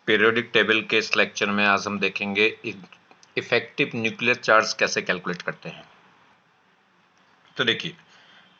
Periodic table के इस lecture में आज हम देखेंगे इफेक्टिव न्यूक्लियर चार्ज कैसे कैलकुलेट करते हैं। तो देखिए,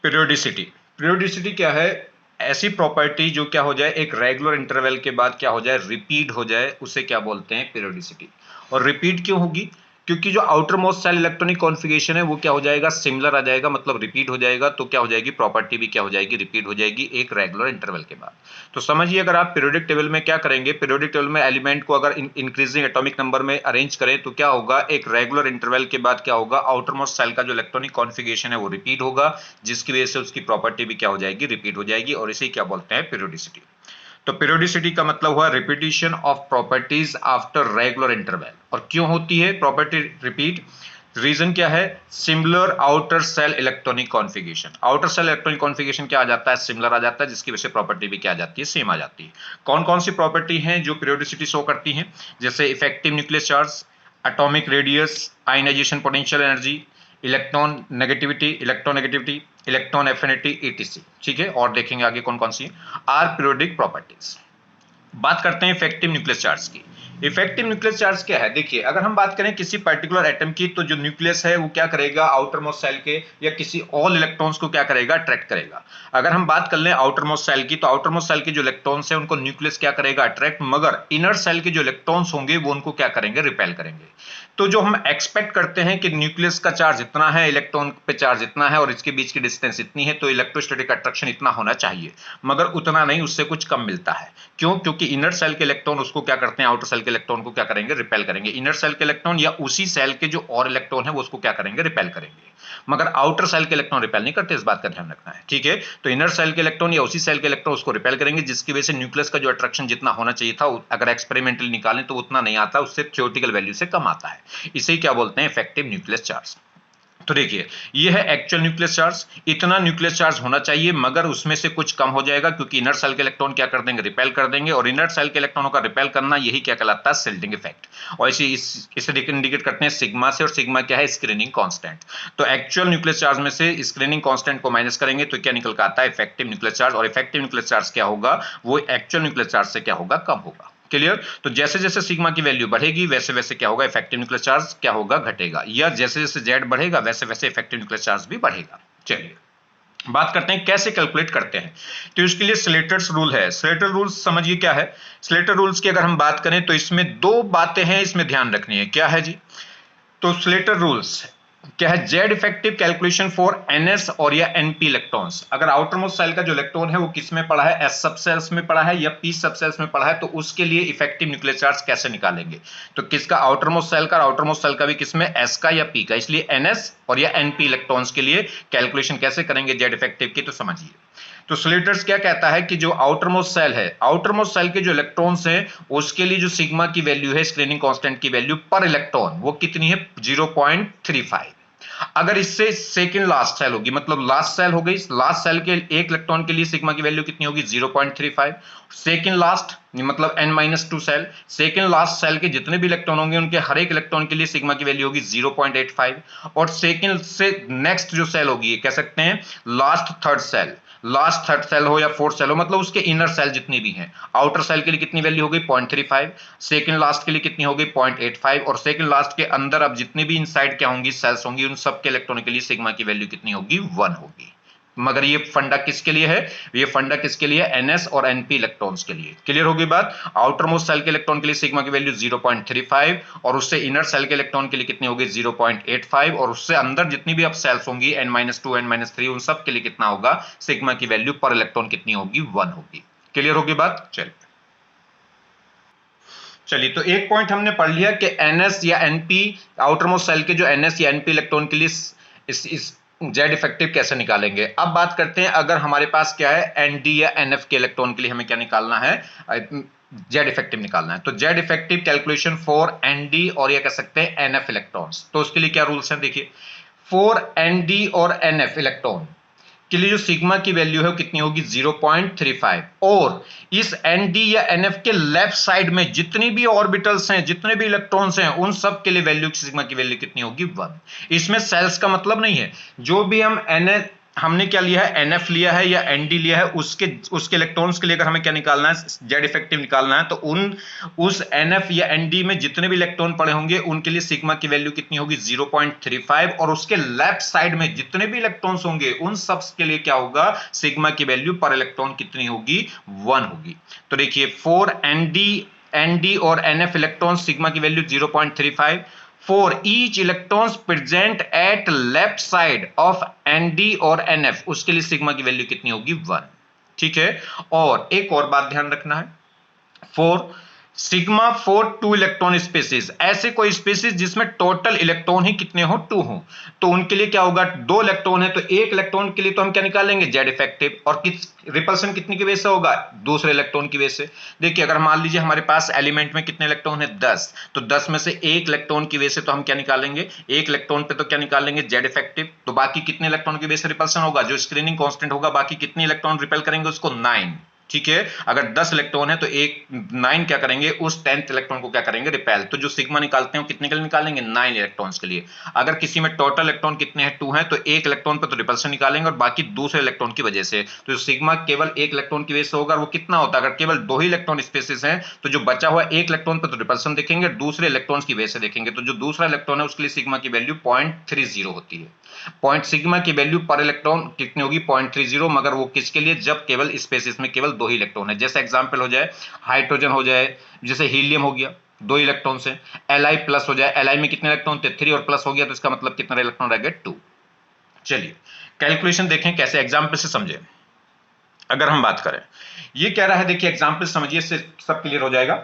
पीरियोडिसिटी पीरियोडिसिटी क्या है? ऐसी प्रॉपर्टी जो क्या हो जाए, एक रेगुलर इंटरवल के बाद क्या हो जाए, रिपीट हो जाए, उसे क्या बोलते हैं? पीरियोडिसिटी। और रिपीट क्यों होगी? क्योंकि जो outermost shell electronic configuration है वो क्या हो जाएगा, सिमिलर आ जाएगा, मतलब रिपीट हो जाएगा। तो क्या हो जाएगी, प्रॉपर्टी भी क्या हो जाएगी, रिपीट हो जाएगी एक रेगुलर इंटरवल के बाद। तो समझिए, अगर आप पीरियोडिक टेबल में क्या करेंगे, पीरियोडिक टेबल में एलिमेंट को अगर इंक्रीजिंग एटॉमिक नंबर में अरेंज करें तो क्या होगा, एक रेगुलर इंटरवल के बाद क्या होगा, आउटर मोस्ट सेल का जो इलेक्ट्रॉनिक कॉन्फ़िगरेशन है वो रिपीट होगा, जिसकी वजह से उसकी प्रॉपर्टी भी क्या हो जाएगी, रिपीट हो जाएगी। और इसे क्या बोलते हैं, पीरियोडिसिटी। तो पीरियोडिसिटी का मतलब हुआ repetition of properties after regular interval. और क्यों होती है प्रॉपर्टी रिपीट? रीजन क्या है? Similar outer shell electronic configuration. Outer shell electronic configuration क्या आ जाता है, सिमिलर आ जाता है, जिसकी वजह से प्रॉपर्टी भी क्या आ जाती है, सेम आ जाती है। कौन कौन सी प्रॉपर्टी हैं जो पीरियोडिसिटी शो करती हैं? जैसे effective nuclear charge, atomic radius, ionisation potential energy, electronegativity, electron affinity, etc। ठीक है, और देखेंगे आगे कौन कौन सी आर पीरियोडिक प्रॉपर्टीज। बात करते हैं इफेक्टिव न्यूक्लियर चार्ज की। इफेक्टिव न्यूक्लियर चार्ज क्या है? देखिए, अगर हम बात करें किसी पर्टिकुलर एटम की, तो जो न्यूक्लियस है वो क्या करेगा, आउटर मोस्ट सेल के या किसी ऑल इलेक्ट्रॉन्स को क्या करेगा, अट्रैक्ट करेगा। अगर हम बात कर लें आउटर मोस्ट सेल की, तो आउटर मोस्ट सेल के जो इलेक्ट्रॉन्स है उनको न्यूक्लियस क्या करेगा, अट्रैक्ट, मगर इनर सेल के जो इलेक्ट्रॉन्स होंगे वो उनको क्या करेंगे, रिपेल करेंगे। तो जो हम एक्सपेक्ट करते हैं कि न्यूक्लियस का चार्ज इतना है, इलेक्ट्रॉन पे चार्ज इतना है और इसके बीच की डिस्टेंस इतनी है, तो इलेक्ट्रोस्टैटिक अट्रैक्शन इतना होना चाहिए, मगर उतना नहीं, उससे कुछ कम मिलता है। क्यों? क्योंकि इनर सेल के इलेक्ट्रॉन उसको क्या करते हैं, आउटर सेल के इलेक्ट्रॉन को क्या करेंगे, रिपेल करेंगे। इनर सेल के इलेक्ट्रॉन या उसी सेल के जो और इलेक्ट्रॉन है वो उसको क्या करेंगे, रिपेल करेंगे, मगर आउटर सेल के इलेक्ट्रॉन रिपेल नहीं करते, इस बात का ध्यान रखना है। ठीक है, तो इनर सेल के इलेक्ट्रॉन या उसी सेल के इलेक्ट्रॉन उसको रिपेल करेंगे, जिसकी वजह से न्यूक्लियस का जो अट्रैक्शन जितना होना चाहिए था, अगर एक्सपेरिमेंटली निकालें तो उतना नहीं आता, उससे थ्योरेटिकल वैल्यू से कम आता है। इसे क्या बोलते हैं, इफेक्टिव न्यूक्लियर चार्ज। तो देखिए, ये है एक्चुअल न्यूक्लियर चार्ज। इतना न्यूक्लियर चार्ज होना चाहिए, मगर उसमें से कुछ कम हो जाएगा, क्योंकि इनर सेल के इलेक्ट्रॉन क्या कर देंगे, रिपेल कर देंगे। और इनर सेल के इलेक्ट्रॉनों का रिपेल करना, यही क्या कहलाता है, शिल्डिंग इफेक्ट। और इसे इंडिकेट करते हैं सिग्मा से, और सिग्मा क्या है, स्क्रीनिंग कांस्टेंट। तो एक्चुअल न्यूक्लियर चार्ज में से स्क्रीनिंग कांस्टेंट को माइनस करेंगे तो क्या निकल कर आता है, इफेक्टिव न्यूक्लियर चार्ज। और इफेक्टिव न्यूक्लियर चार्ज क्या होगा, वो एक्चुअल न्यूक्लियर चार्ज से क्या होगा, कम होगा। क्लियर? तो जैसे जैसे सिग्मा की वैल्यू बढ़ेगी वैसे वैसे क्या होगा, इफेक्टिव न्यूक्लियर चार्ज क्या होगा, घटेगा, या जैसे जैसे जेड बढ़ेगा वैसे वैसे इफेक्टिव न्यूक्लियर चार्ज भी बढ़ेगा। चलिए बात करते हैं कैसे कैलकुलेट करते हैं। तो इसके लिए स्लेटर्स रूल है। स्लेटर रूल्स समझिए क्या है। स्लेटर रूल्स की अगर हम बात करें तो इसमें दो बातें हैं, इसमें ध्यान रखनी है। क्या है जी? तो स्लेटर रूल्स क्या है, Z effective calculation for NS और या एनपी इलेक्ट्रॉन्स। अगर आउटर मोस्ट सेल का जो इलेक्ट्रॉन है वो किस में पड़ा है, एस सबसेल्स में पड़ा है या पी सबसेल्स में पड़ा है, तो उसके लिए इफेक्टिव न्यूक्लियर चार्ज कैसे निकालेंगे। तो किसका, आउटर मोस्ट सेल का, आउटर मोस्ट सेल का भी किसमें, एस का या पी का। इसलिए एनएस और या एनपी इलेक्ट्रॉन्स के लिए कैलकुलेशन कैसे करेंगे जेड इफेक्टिव की, तो समझिए। तो स्लेटर्स क्या कहता है कि जो आउटर मोस्ट सेल है, आउटर मोस्ट सेल के जो इलेक्ट्रॉन्स हैं उसके लिए जो सिग्मा की वैल्यू है, स्क्रीनिंग कांस्टेंट की वैल्यू पर इलेक्ट्रॉन, वो कितनी है, 0.35। अगर इससे सेकंड लास्ट सेल होगी, मतलब लास्ट सेल हो गई, लास्ट सेल के एक इलेक्ट्रॉन के लिए सिग्मा की वैल्यू कितनी होगी, 0.35। सेकंड लास्ट मतलब n-2 cell, second last cell के जितने भी इलेक्ट्रॉन होंगे उनके हर एक इलेक्ट्रॉन के लिए सिग्मा की वैल्यू होगी 0.85। और सेकंड से नेक्स्ट जो सेल होगी, कह सकते हैं last third shell, last third shell हो या फोर्थ सेल हो, मतलब उसके इनर सेल जितनी भी हैं, आउटर सेल के लिए कितनी वैल्यू हो गई, 0.35। सेकंड लास्ट के लिए कितनी हो गई, 0.85। और सेकंड लास्ट के अंदर अब जितनी भी इनसाइड क्या होंगी, सेल्स होंगी, उन सब के इलेक्ट्रॉन के लिए सिग्मा की वैल्यू कितनी होगी, 1 होगी। मगर ये फंडा किसके लिए है, ये फंडा किसके लिए, एनएस और एनपी इलेक्ट्रॉन्स के लिए। क्लियर होगी बात? आउटर मोस्ट सेल के इलेक्ट्रॉन के लिए सिग्मा की वैल्यू 0.35 और उससे इनर सेल के इलेक्ट्रॉन के लिए कितनी होगी, 0.85। और उससे अंदर जितनी भी अब सेल्स होंगी n-2 n-3, उन सब के लिए कितना होगा, सिग्मा की वैल्यू पर इलेक्ट्रॉन कितनी होगी, 1 होगी। क्लियर होगी बात? चलिए, तो एक पॉइंट हमने पढ़ लिया कि एनएस या एनपी, आउटर मोस्ट सेल के जो एनएस या एनपी इलेक्ट्रॉन के लिए इस जेड इफेक्टिव कैसे निकालेंगे। अब बात करते हैं, अगर हमारे पास क्या है, एनडी या एनएफ के इलेक्ट्रॉन के लिए हमें क्या निकालना है, जेड इफेक्टिव निकालना है। तो Z effective calculation for n d और या कह सकते हैं एनएफ इलेक्ट्रॉन्स। तो उसके लिए क्या रूल्स हैं, देखिए। फॉर एनडी और एनएफ इलेक्ट्रॉन के लिए जो सिग्मा की वैल्यू है वो कितनी होगी, 0.35। और इस एनडी या एनएफ के लेफ्ट साइड में जितनी भी ऑर्बिटल्स हैं, जितने भी इलेक्ट्रॉन्स हैं, उन सब के लिए वैल्यू, सिग्मा की वैल्यू कितनी होगी, 1। इसमें सेल्स का मतलब नहीं है, जो भी हम हमने क्या लिया है, NF लिया है या ND लिया है, उसके इलेक्ट्रॉन्स के लिए अगर हमें क्या निकालना है, जेड इफेक्टिव निकालना है, तो उस NF या ND में जितने भी इलेक्ट्रॉन पड़े होंगे उनके लिए सिग्मा की वैल्यू कितनी होगी, 0.35, और उसके लेफ्ट साइड में जितने भी इलेक्ट्रॉन्स होंगे उन सब के लिए क्या होगा, सिग्मा की वैल्यू पर इलेक्ट्रॉन कितनी होगी, 1 होगी। तो देखिए 4 ND और NF इलेक्ट्रॉन, सिग्मा की value 0.35, for each electrons present at left side of ND और NF, उसके लिए सिग्मा की वैल्यू कितनी होगी, 1। ठीक है, और एक और बात ध्यान रखना है, for sigma for 2 electron species, ऐसे कोई स्पेसिस जिसमें टोटल इलेक्ट्रॉन ही कितने हो, 2 हो, तो उनके लिए क्या होगा, 2 इलेक्ट्रॉन है तो एक इलेक्ट्रॉन के लिए तो हम क्या निकालेंगे, जेड इफेक्टिव, और रिपल्सन कितनी की वजह से होगा, दूसरे इलेक्ट्रॉन की वजह से। देखिए अगर मान लीजिए हमारे पास एलिमेंट में कितने इलेक्ट्रॉन है, 10, तो 10 में से एक इलेक्ट्रॉन की वजह से तो हम क्या निकालेंगे, एक इलेक्ट्रॉन पे तो क्या निकालेंगे, जेड इफेक्टिव, तो बाकी कितने इलेक्ट्रॉन की वजह से रिपल्सन होगा, जो स्क्रीनिंग कांस्टेंट होगा, बाकी कितने इलेक्ट्रॉन रिपेल करेंगे उसको, 9। ठीक है, अगर 10 इलेक्ट्रॉन है तो एक 9 क्या करेंगे, उस 10th इलेक्ट्रॉन को क्या करेंगे, रिपेल, तो जो सिग्मा निकालते हैं कितने के लिए निकालेंगे, 9 इलेक्ट्रॉन्स के लिए। अगर किसी में टोटल इलेक्ट्रॉन कितने हैं, 2 हैं, तो एक इलेक्ट्रॉन पर तो रिपल्सन निकालेंगे और बाकी दूसरे इलेक्ट्रॉन की वजह से, तो सिग्मा केवल एक इलेक्ट्रॉन की वजह से होगा, वो कितना होता है, अगर केवल 2 ही इलेक्ट्रॉन स्पेसिस हैं तो जो बचा हुआ एक इलेक्ट्रॉन पर तो रिपल्सन देखेंगे, दूसरे इलेक्ट्रॉन्स की वजह से देखेंगे, तो जो दूसरा इलेक्ट्रॉन है उसके लिए सिग्मा की वैल्यू 0.30 होती है। सिग्मा की वैल्यू पर इलेक्ट्रॉन कितनी होगी, 0.30, मगर वो किसके लिए, जब केवल स्पेसिस में केवल 2 ही इलेक्ट्रॉन है। जैसे एग्जांपल हो जाए हाइड्रोजन हो जाए, जैसे हीलियम हो गया, 2 इलेक्ट्रॉन से, Li प्लस हो जाए, Li में कितने इलेक्ट्रॉन थे, 3, और प्लस हो गया तो इसका मतलब कितना इलेक्ट्रॉन रह गए, 2। चलिए कैलकुलेशन देखें कैसे, एग्जांपल से समझे। अगर हम बात करें, ये कह रहा है, देखिए एग्जांपल समझिए, सब क्लियर हो जाएगा।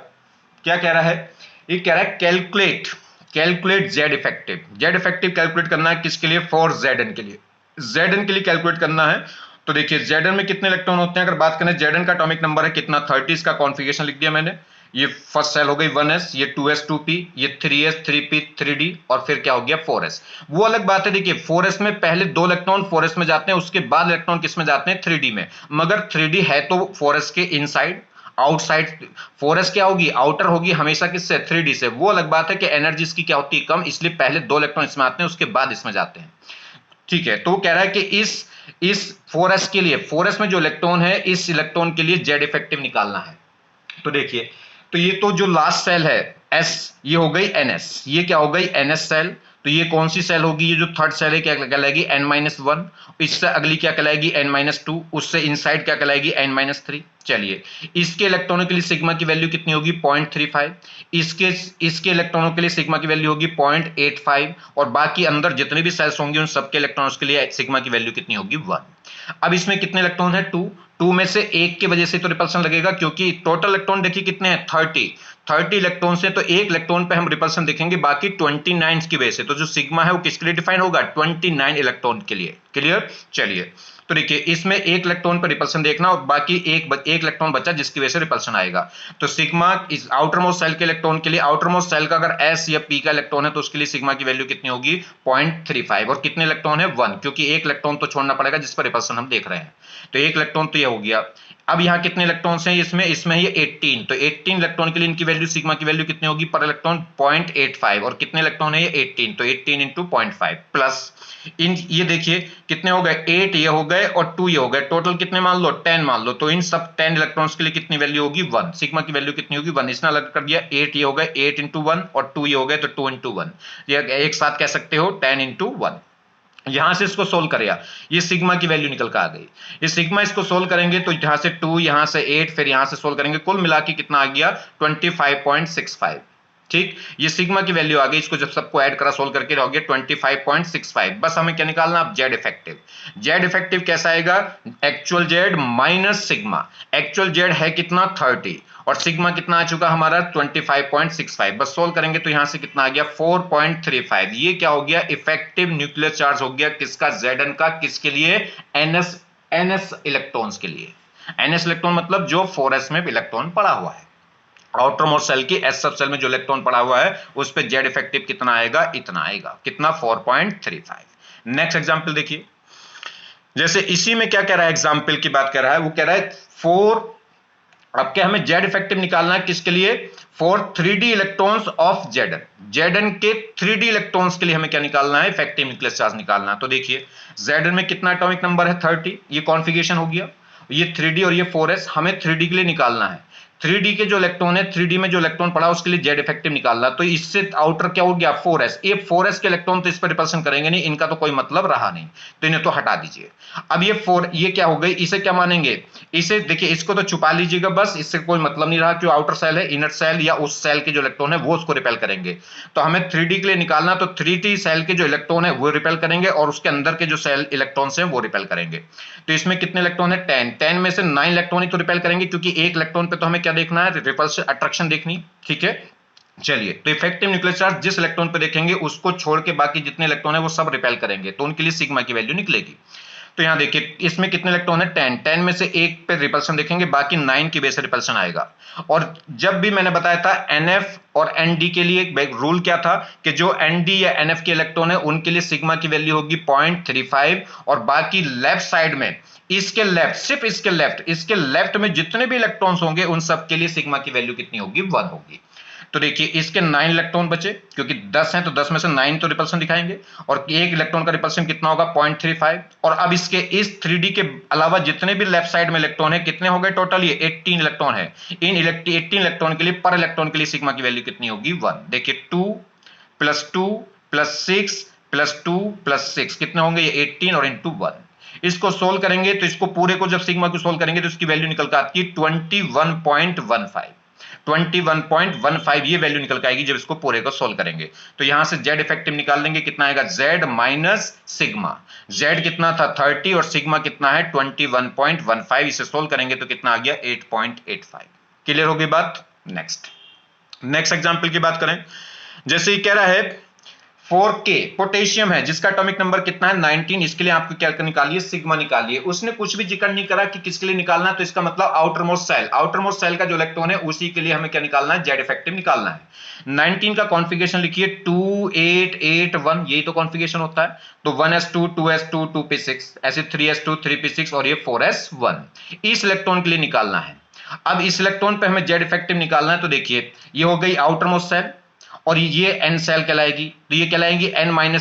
क्या कह रहा है, ये कह रहा है calculate Z effective. Z effective calculate करना है किसके लिए, फॉर Zn के लिए, Zn के लिए कैलकुलेट करना है। तो देखिए Zn में कितने इलेक्ट्रॉन होते हैं, अगर बात करें Zn का एटॉमिक नंबर है कितना, 30, इसका कॉन्फ़िगरेशन लिख दिया मैंने। ये फर्स्ट सेल हो गई 1s, ये 2s 2p, ये 3s 3p 3d, और फिर क्या हो गया 4s। वो अलग बात है, देखिए 4s में पहले 2 इलेक्ट्रॉन 4s में जाते हैं, उसके बाद इलेक्ट्रॉन किस में जाते हैं, 3d में, मगर 3d है तो 4s के इनसाइड, आउटसाइड 4s क्या होगी, आउटर होगी हमेशा किससे, 3d से। वो अलग बात है कि एनर्जी इसकी क्या होती है, कम, इसलिए पहले 2 इलेक्ट्रॉन इसमें आते हैं उसके बाद इसमें जाते हैं। ठीक है, तो कह रहा है कि इस 4s के लिए, 4s में जो इलेक्ट्रॉन है, इस इलेक्ट्रॉन के लिए जेड इफेक्टिव निकालना है। तो देखिए, तो ये तो जो लास्ट सेल है S, ये हो गई NS, ये क्या हो गई NS सेल, तो ये कौन सी सेल होगी, ये जो थर्ड सेल है क्या कहलाएगी, N-1, इससे अगली क्या कहलाएगी, N-2, उससे इनसाइड क्या कहलाएगी, N-3। चलिए इसके इलेक्ट्रॉनों के लिए सिग्मा की वैल्यू कितनी होगी, 0.35, इसके इलेक्ट्रॉनों के लिए सिग्मा की वैल्यू होगी 0.85, और बाकी अंदर जितने भी सेल्स होंगे उन सबके इलेक्ट्रॉनों के लिए सिग्मा की वैल्यू कितनी होगी, 1। अब इसमें कितने इलेक्ट्रॉन है, 2 में से एक की वजह से तो रिपल्सन लगेगा, क्योंकि टोटल इलेक्ट्रॉन देखिए कितने हैं, 30 इलेक्ट्रॉन से, तो एक इलेक्ट्रॉन पे हम रिपल्सन देखेंगे, बाकी 29 की वजह से, तो जो सिग्मा है वो किसके लिए डिफाइन होगा, 29 इलेक्ट्रॉन के लिए। क्लियर, चलिए तो देखिए इसमें एक इलेक्ट्रॉन पर रिपल्सन देखना और बाकी एक इलेक्ट्रॉन बचा जिसकी वजह से रिपल्सन आएगा। तो सिग्मा इस आउटर मोस्ट सेल के इलेक्ट्रॉन के लिए, आउटर मोस्ट सेल का अगर S या P का इलेक्ट्रॉन है तो उसके लिए सिग्मा की वैल्यू कितनी होगी, 0.35, और कितने इलेक्ट्रॉन है, 1, क्योंकि एक इलेक्ट्रॉन तो छोड़ना पड़ेगा जिस पर रिपल्सन हम देख रहे हैं, तो एक इलेक्ट्रॉन तो ये हो गया। अब यहाँ कितने इलेक्ट्रॉन्स हैं इसमें ये 18, तो 18 इलेक्ट्रॉन के लिए इनकी वैल्यू, सिग्मा की वैल्यू कितनी होगी पर इलेक्ट्रॉन, 0.85, और कितने इलेक्ट्रॉन है ये 18, तो 18 इंटू 0.5 प्लस ये देखिए कितने हो गए, 8 ये हो गए और 2 ये हो गए, टोटल कितने मान लो, 10 मान लो, तो इन सब 10 इलेक्ट्रॉन्स के लिए कितनी वैल्यू होगी, 1, सिग्मा की वैल्यू कितनी होगी, 1। इसने अलग कर दिया, 8 ये हो गए, 8 इंटू 1, और 2 ये हो गए, तो 2 इंटू 1, ये एक साथ कह सकते हो 10 इंटू 1। यहां से इसको सोल्व करेगा, ये सिग्मा की वैल्यू निकल कर आ गई। ये सिग्मा इसको सोल्व करेंगे तो यहां से 2, यहां से 8, फिर यहां से सोल्व करेंगे, कुल मिला के कितना आ गया, 25.65। ठीक, ये सिग्मा की वैल्यू आ गई, इसको जब सबको ऐड करा सोल्व करके रहोगे 25.65। बस हमें क्या निकालना, अब जेड इफेक्टिव। जेड इफेक्टिव कैसा आएगा, actual Z minus sigma. Actual Z है कितना, 30, और सिग्मा कितना आ चुका हमारा, 25.65। बस सोल्व करेंगे तो यहां से कितना आ गया, 4.35। ये क्या हो गया, इफेक्टिव न्यूक्लियर चार्ज हो गया, किसका, Zn का, किसके लिए, NS इलेक्ट्रॉन्स के लिए। NS इलेक्ट्रॉन मतलब जो 4s में इलेक्ट्रॉन पड़ा हुआ है, आउटर मोस्ट सेल की S सब सेल में जो इलेक्ट्रॉन पड़ा हुआ है उस पे जेड इफेक्टिव कितना आएगा, इतना आएगा, कितना, 4.35। नेक्स्ट एग्जांपल देखिए, जैसे इसी में क्या कह रहा है, एग्जांपल की बात कर रहा है, वो कह रहा है अब क्या हमें जेड इफेक्टिव निकालना है किसके लिए, for 3D electrons of Z n, Z n के 3D इलेक्ट्रॉन्स के लिए हमें क्या निकालना है, इफेक्टिव न्यूक्लियस चार्ज निकालना है। तो देखिए जेडन में कितना एटॉमिक नंबर है 30, ये कॉन्फिगरेशन हो गया, ये 3D और ये 4s, हमें 3D के लिए निकालना है। 3D के जो इलेक्ट्रॉन है, 3D में जो इलेक्ट्रॉन पड़ा उसके लिए जेड इफेक्टिव निकालना, तो इससे आउटर क्या हो गया 4s, ये 4s के इलेक्ट्रॉन तो इस पर रिपल्शन करेंगे नहीं, इनका तो कोई मतलब रहा नहीं, तो इन्हें तो हटा दीजिए। अब ये क्या हो गई, इसे क्या मानेंगे, इसे देखिए इसको तो छुपा लीजिएगा बस, इससे कोई मतलब नहीं रहा, क्यों आउटर सेल है, इनर सेल या उस सेल के जो इलेक्ट्रॉन है वो उसको रिपेल करेंगे। तो हमें 3D के लिए निकालना, तो 3D सेल के जो इलेक्ट्रॉन है वो रिपेल करेंगे और उसके अंदर के जो सेल इलेक्ट्रॉन्स हैं वो रिपेल करेंगे। तो इसमें कितने इलेक्ट्रॉन है 10 में से 9 इलेक्ट्रॉन ही तो रिपेल करेंगे, क्योंकि एक इलेक्ट्रॉन पे तो हमें क्या देखना है, रिपल्शन अट्रैक्शन देखनी, ठीक है। चलिए, तो इफेक्टिव न्यूक्लियर चार्ज जिस इलेक्ट्रॉन पे देखेंगे उसको छोड़ के बाकी जितने इलेक्ट्रॉन है वो सब रिपेल करेंगे, तो उनके लिए सिग्मा की वैल्यू निकलेगी। तो यहां देखिए इसमें कितने इलेक्ट्रॉन है 10 में से एक पे रिपल्शन देखेंगे, बाकी 9 की बेस से रिपल्शन आएगा। और जब भी मैंने बताया था NF और ND के लिए एक रूल क्या था कि जो ND या NF के इलेक्ट्रॉन है उनके लिए सिग्मा की वैल्यू होगी 0.35, और बाकी लेफ्ट साइड में इसके लेफ्ट, सिर्फ इसके लेफ्ट में जितने भी इलेक्ट्रॉन्स होंगे उन सब के लिए सिग्मा की वैल्यू कितनी होगी 1 होगी। तो देखिए इसके 9 इलेक्ट्रॉन बचे, क्योंकि 10 हैं तो 10 में से 9 तो रिपल्शन दिखाएंगे, और एक इलेक्ट्रॉन का रिपल्शन कितना होगा 0.35। और अब इसके इस 3D के अलावा जितने भी लेफ्ट साइड में इलेक्ट्रॉन है कितने हो गए टोटल, ये 18 इलेक्ट्रॉन है। इन 18 इलेक्ट्रॉन के लिए पर इलेक्ट्रॉन के लिए सिग्मा की वैल्यू कितनी होगी 1। देखिए 2 + 6 + 2 + 6 कितने होंगे, ये 18 और इंटू 1। इसको सोल्व करेंगे तो इसको पूरे को जब सिग्मा को सोल्व करेंगे तो इसकी वैल्यू निकल कर आती है 21.15। 21.15 ये वैल्यू निकल के आएगी जब इसको पूरे को सोल्व करेंगे। तो यहां से जेड इफेक्टिव निकाल लेंगे, कितना आएगा जेड माइनस सिग्मा। जेड कितना था 30 और सिग्मा कितना है 21.15। इसे सोल्व करेंगे तो कितना आ गया 8.85। क्लियर हो गई बात। नेक्स्ट एग्जांपल की बात करें, जैसे ये कह रहा है 4K पोटेशियम है जिसका एटॉमिक नंबर कितना है 19, इसके लिए आपको क्या निकालिए सिग्मा निकालिए। उसने कुछ भी जिक्र नहीं करा कि किसके लिए निकालना है, तो इसका मतलब आउटर मोस्ट सेल का जो इलेक्ट्रॉन है उसी के लिए हमें क्या निकालना है, जेड इफेक्टिव निकालना है। 19 का कॉन्फ़िगरेशन लिखिए 2881, यही तो कॉन्फ़िगरेशन होता है। तो 1s2 2s2 2p6, ऐसे 3s2 3p6 और ये 4s1 इस इलेक्ट्रॉन के लिए निकालना है। अब इस इलेक्ट्रॉन पे हमें जेड इफेक्टिव निकालना है, तो देखिए ये हो गई आउटर मोस्ट सेल और ये n सेल कहलाएगी, तो ये कहलाएंगी n-1,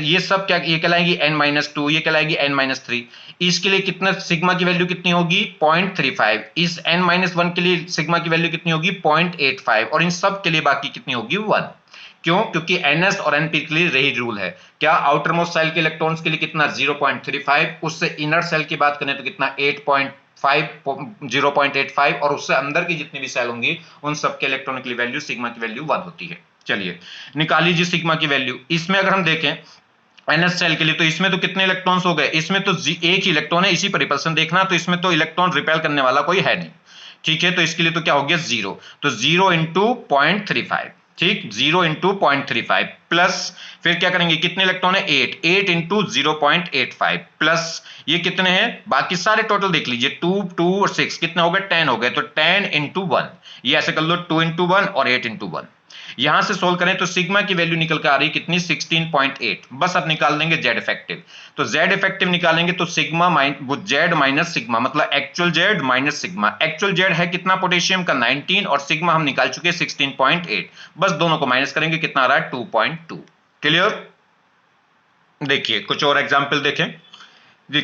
ये सब क्या, ये कहलाएंगी n-2, ये कहलाएगी n-3। इसके लिए कितना सिग्मा की वैल्यू कितनी होगी 0.35। इस n-1 के लिए सिग्मा की वैल्यू कितनी होगी 0.85, और इन सब के लिए बाकी कितनी होगी 1। क्यों, क्योंकि ns और np के लिए यही रूल है। क्या आउटर मोस्ट सेल के इलेक्ट्रॉन्स के लिए कितना 0.35, उससे इनर सेल की बात करें तो कितना 0.85, और उससे अंदर की जितनी भी सेल होंगी उन सबके इलेक्ट्रॉन की वैल्यू सिग्मा की वैल्यू 1 होती है। चलिए निकाल लीजिए सिग्मा की वैल्यू। इसमें अगर हम देखें NS सेल के लिए, तो इसमें तो कितने इलेक्ट्रॉन्स हो गए, इसमें तो एक ही इलेक्ट्रॉन है, इसी पर रिपल्सन देखना, तो इसमें तो इलेक्ट्रॉन रिपेल करने वाला कोई है नहीं, ठीक है। तो इसके लिए तो क्या हो गया 0, तो 0 × 0.35, ठीक, 0 × 0.35 प्लस फिर क्या करेंगे, कितने इलेक्ट्रॉन है 8 × 0.85 प्लस ये कितने हैं बाकी सारे टोटल देख लीजिए 2 2 और 6 कितने हो गए 10 हो गए, तो 10 × 1, ये ऐसे कर लो 2 × 1 और 8 × 1। यहां से सोल्व करें तो सिग्मा की वैल्यू निकल कर आ रही कितनी 16.8। बस अब निकाल देंगे जेड इफेक्टिव, तो जेड इफेक्टिव निकालेंगे तो सिग्मा जेड माइनस सिग्मा, मतलब actual Z minus sigma. Actual Z है कितना पोटेशियम का 19 और सिग्मा हम निकाल चुके 16.8, बस दोनों को माइनस करेंगे कितना आ रहा है 2.2। क्लियर। देखिए कुछ और एग्जांपल देखें, ये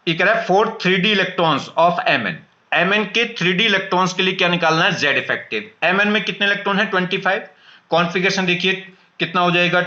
कह रहा है 4 3D इलेक्ट्रॉन्स ऑफ Mn के 3D इलेक्ट्रॉन्स के लिए क्या निकालना है जेड इफेक्टिव। Mn में कितने इलेक्ट्रॉन है 25। कॉन्फ़िगरेशन देखिए कितना हो जाएगा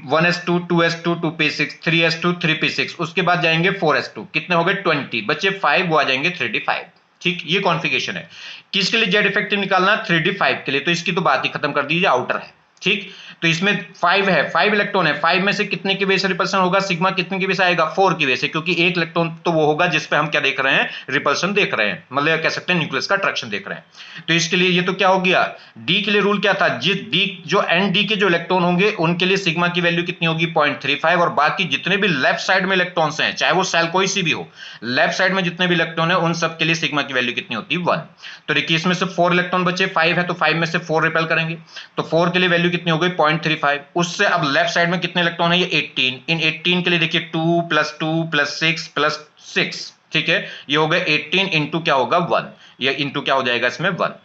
1s2 2s2 2p6 3s2 3p6, उसके बाद जाएंगे 4s2, कितने हो गए 20, बचे 5, वो आ जाएंगे 3d5, ठीक। ये कॉन्फ़िगरेशन है। किसके लिए जेड इफेक्टिव निकालना है 3d5 के लिए, तो इसकी तो बात ही खत्म कर दीजिए, आउटर है, ठीक। तो इसमें 5 है, 5 इलेक्ट्रॉन है, 5 में से कितने की वजह से रिपल्शन होगा, सिग्मा कितने की वजह से आएगा 4 की वजह से, क्योंकि एक इलेक्ट्रॉन तो वो होगा जिस पे हम क्या देख रहे हैं रिपल्शन देख रहे हैं, मतलब कह सकते हैं न्यूक्लियस का अट्रैक्शन देख रहे हैं। तो इसके लिए ये तो क्या हो गया, डी के लिए रूल क्या था, जो एन डी के जो इलेक्ट्रॉन होंगे उनके लिए सिग्मा की वैल्यू कितनी होगी 0.35, और बाकी जितने भी लेफ्ट साइड में इलेक्ट्रॉन्स हैं चाहे वो सेल कोई सी भी हो, लेफ्ट साइड में जितने भी इलेक्ट्रॉन है उन सब के लिए सिग्मा की वैल्यू कितनी होती है 1। तो देखिए इसमें से 4 इलेक्ट्रॉन बचे, 5 है तो 5 में से 4 रिपेल करेंगे, तो 4 के लिए वैल्यू कितनी हो गई 0.35। उससे अब लेफ्ट साइड में कितने इलेक्ट्रॉन है, ये 18। इन 18 के लिए देखिए 2 + 2 + 6 + 6 ठीक है, ये हो गया 18 इंटू क्या होगा 1, ये इंटू क्या हो जाएगा इसमें 1।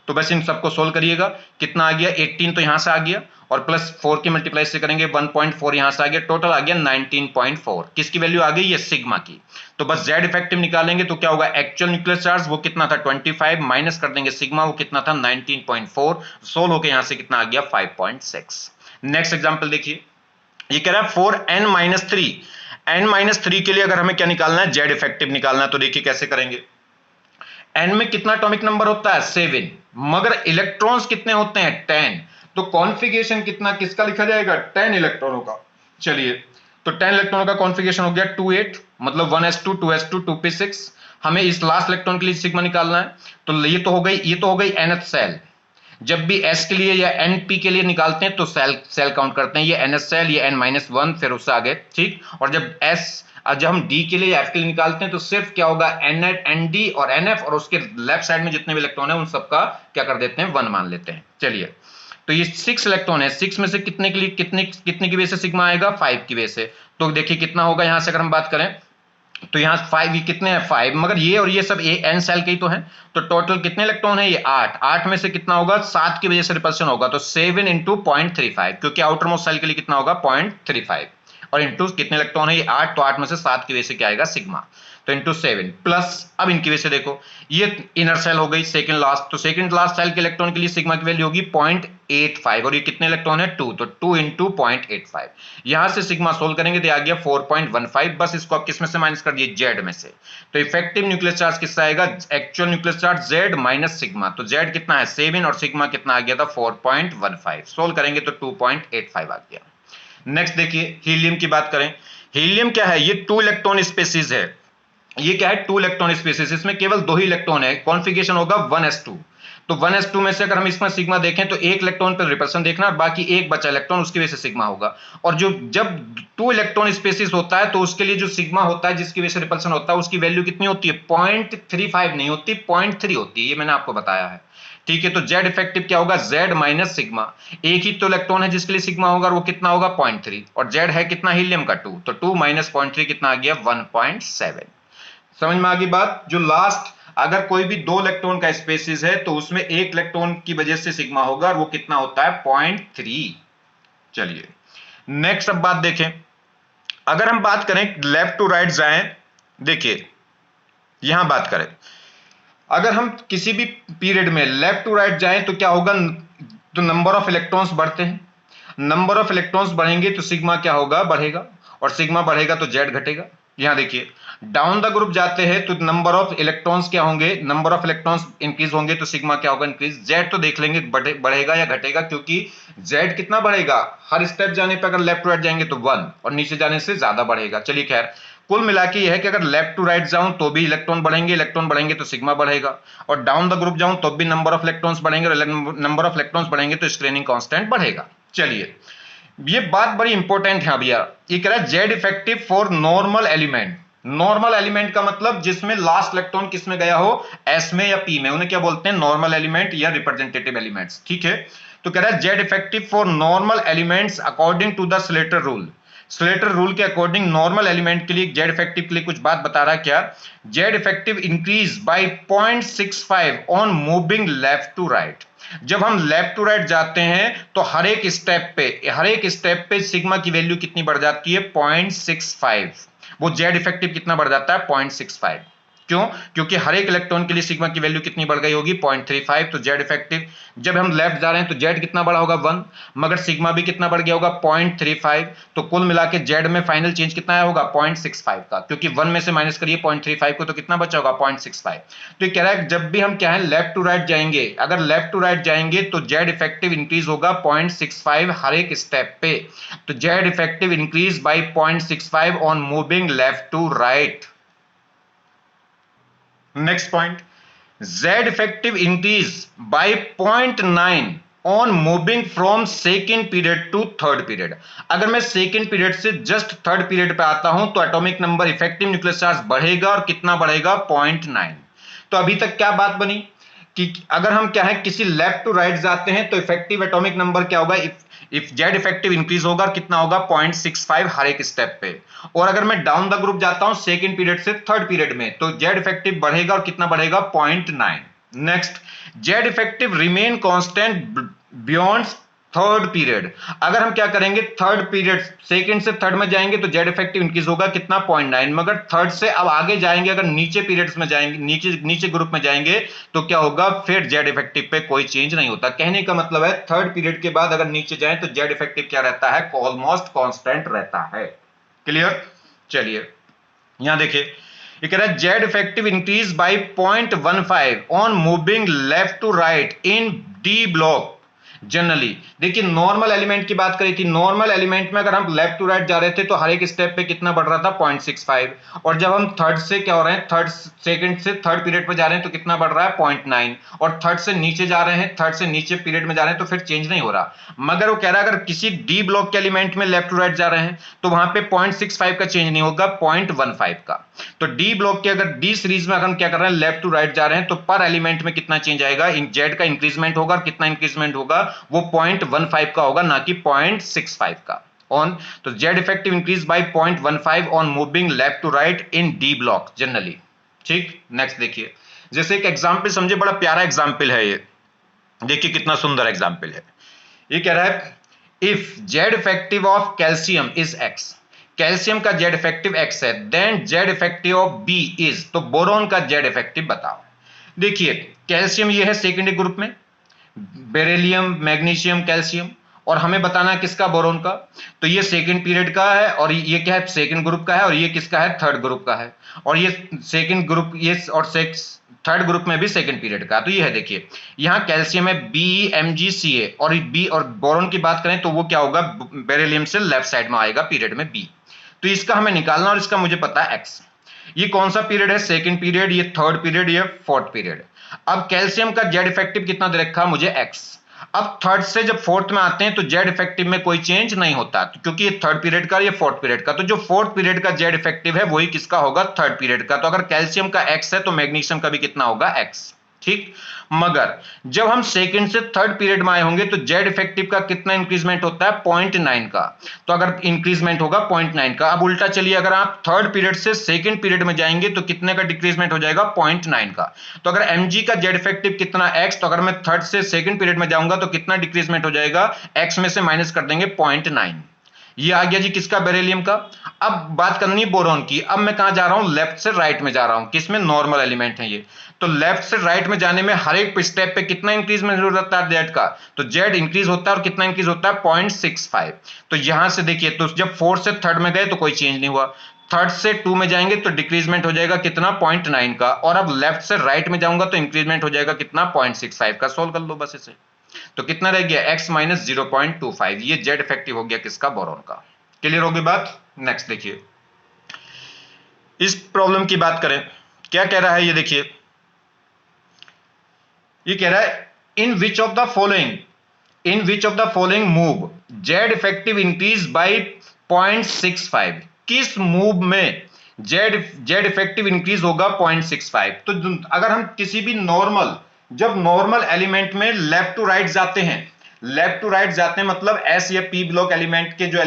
तो बस इन सबको सोल्व करिएगा, कितना आ गया 18 तो यहां से आ गया और प्लस 4 की मल्टीप्लाई से करेंगे 1.4 यहां से आ गया, टोटल आ गया 19.4। किसकी वैल्यू आ गई, ये सिग्मा की। तो बस जेड इफेक्टिव निकालेंगे तो क्या होगा, एक्चुअल न्यूक्लियर चार्ज वो कितना था 25, माइनस कर देंगे सिग्मा वो कितना था 19.4, सोल्व होकर यहां से कितना आ गया 5.6। नेक्स्ट एग्जांपल देखिए, ये कह रहा है 4n-3, n-3 के लिए अगर हमें क्या निकालना है, जेड इफेक्टिव निकालना है। तो देखिए कैसे करेंगे, n में कितना एटॉमिक नंबर होता है 7, मगर इलेक्ट्रॉन्स कितने होते हैं 10, तो कॉन्फ़िगरेशन कितना किसका लिखा जाएगा 10 इलेक्ट्रॉनों का। चलिए, तो 10 इलेक्ट्रॉनों का कॉन्फ़िगरेशन हो गया 2s, मतलब 1s2 2s2 2p6। हमें इस लास्ट इलेक्ट्रॉन के लिए सिग्मा निकालना है, तो ये तो हो गई nth सेल। जब भी s के लिए या np के लिए निकालते हैं तो सेल काउंट करते हैं, ये ns सेल, ये n-1 फिर उससे आगे, ठीक। और जब हम d के लिए या f के लिए निकालते हैं तो सिर्फ क्या होगा nd और nf, और उसके लेफ्ट साइड में जितने भी इलेक्ट्रॉन है उन सबका क्या कर देते हैं 1 मान लेते हैं। चलिए, तो ये 6 इलेक्ट्रॉन है, 6 में से कितने के लिए कितने की वजह से सिग्मा आएगा 5 की वजह से। तो देखिए कितना होगा, यहां से अगर हम बात करें तो यहाँ 5, ये कितने हैं 5, मगर ये और ये सब n सेल के ही तो हैं, तो टोटल कितने इलेक्ट्रॉन है, ये 8 में से कितना होगा 7 की वजह से रिपल्शन होगा, तो 7 इंटू 0.35, क्योंकि आउटर मोस्ट सेल के लिए कितना होगा 0.35, और इंटू कितने इलेक्ट्रॉन है, ये 8, तो 8 में से 7 की वजह से क्या आएगा सिग्मा, तो इंटू 7 प्लस, अब इनकी वजह से देखो ये इनर सेल हो गई सेकंड लास्ट, तो सेकंड लास्ट सेल के इलेक्ट्रॉन के लिए सिग्मा की वैल्यू होगी 0.85, और ये कितने इलेक्ट्रॉन है 2, तो 2 इंटू 0.85। यहां से सिग्मा सोल्व करेंगे तो आ गया 4.15, बस इसको आप किस में से माइनस कर दिए जेड में से। तो इफेक्टिव न्यूक्लियर चार्ज किससे आएगा, actual nuclear charge Z minus sigma, तो जेड कितना है 7 और सिग्मा कितना आ गया था 4.15, सोल्व करेंगे तो 2.85 आ गया। नेक्स्ट देखिए, हीलियम की बात करें, हीलियम क्या है, ये 2 इलेक्ट्रॉन स्पेसीज है, ये क्या है 2 इलेक्ट्रॉन स्पेसीज, इसमें केवल 2 ही इलेक्ट्रॉन है, कॉन्फ़िगरेशन होगा 1s2। तो 1s2 में से अगर हम इसमें सिग्मा देखें तो एक इलेक्ट्रॉन पर रिपल्शन देखना, बाकी एक बचा इलेक्ट्रॉन उसकी वजह से सिग्मा होगा। और जब 2 इलेक्ट्रॉन स्पेसीज होता है तो उसके लिए जो सिग्मा होता है जिसकी वजह से रिपल्शन होता है उसकी वैल्यू कितनी होती है 0.35 नहीं होती 0.3 होती है, ये मैंने आपको बताया है, ठीक है। तो जेड इफेक्टिव क्या होगा, जेड माइनस सिग्मा, एक ही तो इलेक्ट्रॉन है जिसके लिए सिग्मा होगा, वो कितना होगा 0.3, और जेड है कितना हीलियम का 2, तो 2 माइनस 0.3 कितना आ गया 1.7। समझ में आ गई बात। जो लास्ट अगर कोई भी 2 इलेक्ट्रॉन का स्पेसिस है तो उसमें एक इलेक्ट्रॉन की वजह से सिग्मा होगा, और वो कितना होता है 0.3। चलिए नेक्स्ट अब बात देखें, अगर हम बात करें लेफ्ट टू राइट जाएं, देखिए यहां बात करें, अगर हम किसी भी पीरियड में लेफ्ट टू राइट जाएं तो क्या होगा, तो नंबर ऑफ इलेक्ट्रॉन्स बढ़ते हैं, नंबर ऑफ इलेक्ट्रॉन्स बढ़ेंगे तो सिग्मा क्या होगा बढ़ेगा, और सिग्मा बढ़ेगा तो जेड घटेगा। यहां देखिए डाउन द ग्रुप जाते हैं तो नंबर ऑफ इलेक्ट्रॉन्स क्या होंगे, नंबर ऑफ इलेक्ट्रॉन्स इंक्रीज होंगे तो सिग्मा क्या होगा इंक्रीज, जेड तो देख लेंगे बढ़ेगा या घटेगा, क्योंकि जेड कितना बढ़ेगा, हर स्टेप जाने पर अगर लेफ्ट टू राइट जाएंगे तो 1 और नीचे जाने से ज्यादा बढ़ेगा। चलिए खैर, कुल मिला के यह है कि अगर लेफ्ट टू राइट जाऊं तो भी इलेक्ट्रॉन बढ़ेंगे तो सिग्मा बढ़ेगा, और डाउन द ग्रुप जाऊं तो भी नंबर ऑफ इलेक्ट्रॉन्स बढ़ेंगे, और नंबर ऑफ इलेक्ट्रॉन्स बढ़ेंगे तो स्क्रीनिंग कांस्टेंट बढ़ेगा। चलिए ये बात बड़ी इंपॉर्टेंट है भैया, ये कह रहा है Z effective for normal element, normal element का मतलब जिसमें लास्ट इलेक्ट्रॉन किस में गया हो, एस में या पी में, उन्हें क्या बोलते हैं नॉर्मल एलिमेंट या रिप्रेजेंटेटिव एलिमेंट्स, ठीक है। तो कह रहा है Z effective for normal elements according to the Slater rule, Slater rule के अकॉर्डिंग नॉर्मल एलिमेंट के लिए जेड इफेक्टिव के लिए कुछ बात बता रहा है, क्या Z effective increase by 0.65 on moving left to right. जब हम लेफ्ट टू राइट जाते हैं तो हर एक स्टेप पे सिग्मा की वैल्यू कितनी बढ़ जाती है 0.65, वो जेड इफेक्टिव कितना बढ़ जाता है 0.65, क्यों, क्योंकि हर एक इलेक्ट्रॉन के लिए सिग्मा की वैल्यू कितनी बढ़ गई होगी 0.35, तो जेड इफेक्टिव जब हम लेफ्ट जा रहे हैं तो जेड कितना बढ़ा होगा 1, मगर सिग्मा भी कितना बढ़ गया होगा 0.35, तो कुल मिला के जेड में फाइनल चेंज कितना आया होगा 0.65 का, क्योंकि 1 में से माइनस करिए 0.35 को तो कितना बचा होगा 0.65। तो ये कह रहा है जब भी हम क्या है लेफ्ट टू राइट जाएंगे, अगर लेफ्ट टू राइट जाएंगे तो जेड इफेक्टिव इंक्रीज होगा 0.65 हर एक स्टेप पे, तो Z effective increase by 0.65 on moving left to right. Next point, Z effective increase by 0.9 on moving from second period to third period। अगर मैं सेकेंड पीरियड से just third period पे आता हूं तो atomic number effective nuclear charge बढ़ेगा, और कितना बढ़ेगा 0.9। तो अभी तक क्या बात बनी कि अगर हम क्या है किसी लेफ्ट टू राइट जाते हैं तो इफेक्टिव एटॉमिक नंबर क्या होगा, इफ जेड इफेक्टिव इंक्रीज होगा कितना होगा 0.65 हर एक स्टेप पे। और अगर मैं डाउन द ग्रुप जाता हूं सेकंड पीरियड से थर्ड पीरियड में तो जेड इफेक्टिव बढ़ेगा और कितना बढ़ेगा 0.9। Next, Z effective remain constant beyond third period. अगर हम क्या करेंगे थर्ड पीरियड सेकंड से थर्ड में जाएंगे तो जेड इफेक्टिव इंक्रीज होगा कितना 0.9, मगर थर्ड से अब आगे जाएंगे अगर नीचे पीरियड्स में जाएंगे नीचे ग्रुप में जाएंगे तो क्या होगा फिर जेड इफेक्टिव पे कोई चेंज नहीं होता। कहने का मतलब है थर्ड पीरियड के बाद अगर नीचे जाए तो जेड इफेक्टिव क्या रहता है ऑलमोस्ट कांस्टेंट रहता है। क्लियर? चलिए यहां देखिए ये कह रहा है Z effective increase by 0.15 on moving left to right in d block generally. देखिए नॉर्मल एलिमेंट की बात करी थी, नॉर्मल एलिमेंट में अगर हम लेफ्ट टू राइट जा रहे थे तो हर एक स्टेप पे कितना बढ़ रहा था 0.65, और जब हम थर्ड से क्या हो रहे हैं थर्ड सेकंड से थर्ड पीरियड पे जा रहे हैं तो कितना बढ़ रहा है 0.9, और थर्ड से नीचे जा रहे हैं थर्ड से नीचे पीरियड में जा रहे हैं तो फिर चेंज नहीं हो रहा। मगर वो कह रहा है अगर किसी डी ब्लॉक के एलिमेंट में लेफ्ट टू राइट जा रहे हैं तो वहां पे 0.65 का चेंज नहीं होगा 0.15 का। तो डी ब्लॉक के अगर डी सीरीज में अगर हम क्या कर रहे हैं लेफ्ट टू राइट जा रहे हैं तो पर एलिमेंट में कितना चेंज आएगा, जेड का इंक्रीजमेंट होगा, और कितना इंक्रीजमेंट होगा वो 0.15 का होगा ना कि 0.65 का ऑन। तो Z effective increase by 0.15 on moving left to right in d block generally. ठीक, नेक्स्ट देखिए जैसे एक एग्जांपल समझे, बड़ा प्यारा एग्जांपल है ये, देखिए कितना सुंदर एग्जांपल है। ये कह रहा है if Z effective of calcium is x, calcium का जेड इफेक्टिव एक्स है, then Z effective of B is, तो बोरोन का जेड इफेक्टिव बताओ। देखिए कैल्शियम ये है सेकेंडरी ग्रुप में, बेरिलियम मैग्नीशियम कैल्शियम, और हमें बताना है किसका बोरोन का, तो ये सेकंड पीरियड का है और ये क्या है सेकंड ग्रुप का है, और ये किसका है थर्ड ग्रुप का है, और ये सेकंड ग्रुप ये और थर्ड ग्रुप में भी सेकंड पीरियड का। तो ये है देखिए यहां कैल्शियम है BeMgCa, और बी और बोरोन की बात करें तो वो क्या होगा बेरिलियम से लेफ्ट साइड में आएगा पीरियड में बी। तो इसका हमें निकालना और इसका मुझे पता है एक्स। ये कौन सा पीरियड है सेकंड पीरियड, ये थर्ड पीरियड, ये फोर्थ पीरियड। अब कैल्शियम का जेड इफेक्टिव कितना दे रखा मुझे एक्स। अब थर्ड से जब फोर्थ में आते हैं तो जेड इफेक्टिव में कोई चेंज नहीं होता क्योंकि ये थर्ड पीरियड का ये फोर्थ पीरियड का, तो जो फोर्थ पीरियड का जेड इफेक्टिव है वही किसका होगा थर्ड पीरियड का। तो अगर कैल्शियम का एक्स है तो मैग्नीशियम का भी कितना होगा एक्स। ठीक, मगर जब हम सेकंड से थर्ड पीरियड में आए होंगे तो जेड इफेक्टिव का कितना इंक्रीजमेंट होता है 0.9 का, तो अगर इंक्रीजमेंट होगा 0.9 का। अब उल्टा चलिए अगर आप थर्ड पीरियड से सेकंड पीरियड में जाएंगे तो कितने का डिक्रीजमेंट हो जाएगा 0.9 का। तो अगर mg का जेड इफेक्टिव कितना x, तो अगर मैं थर्ड से सेकंड पीरियड में जाऊंगा तो कितना डिक्रीजमेंट हो जाएगा, x में से माइनस कर देंगे 0.9। ये आ गया जी किसका बेरिलियम का। अब बात करनी है बोरोन की। अब मैं कहां जा रहा हूं लेफ्ट से राइट में जा रहा हूं, किसमें नॉर्मल एलिमेंट है ये, तो लेफ्ट से राइट में जाने में हर एक स्टेप पे कितना इंक्रीजमेंट हो जाता है जेड का, तो जेड इंक्रीज होता है और कितना इंक्रीज होता है 0.65। तो यहां से देखिए तो जब फोर्थ से थर्ड में गए तो कोई चेंज नहीं हुआ, थर्ड से टू में जाएंगे तो डिक्रीजमेंट हो जाएगा कितना 0.9 का, और अब लेफ्ट से राइट में जाऊंगा तो इंक्रीजमेंट हो जाएगा कितना 0.65 का। सोल्व कर लो बस इसे, तो कितना रह गया x माइनस 0.25। ये जेड इफेक्टिव हो गया किसका बोरोन का। क्लियर होगी बात। नेक्स्ट देखिए इस प्रॉब्लम की बात करें, क्या कह रहा है ये देखिए, ये कह रहा है in which of the following move Z effective increase by 0.65, किस मूव में जेड इफेक्टिव इंक्रीज होगा 0.65। तो अगर हम किसी भी जब नॉर्मल एलिमेंट में लेफ्ट टू राइट जाते हैं मतलब एस या पी ब्लॉक एलिमेंट के जो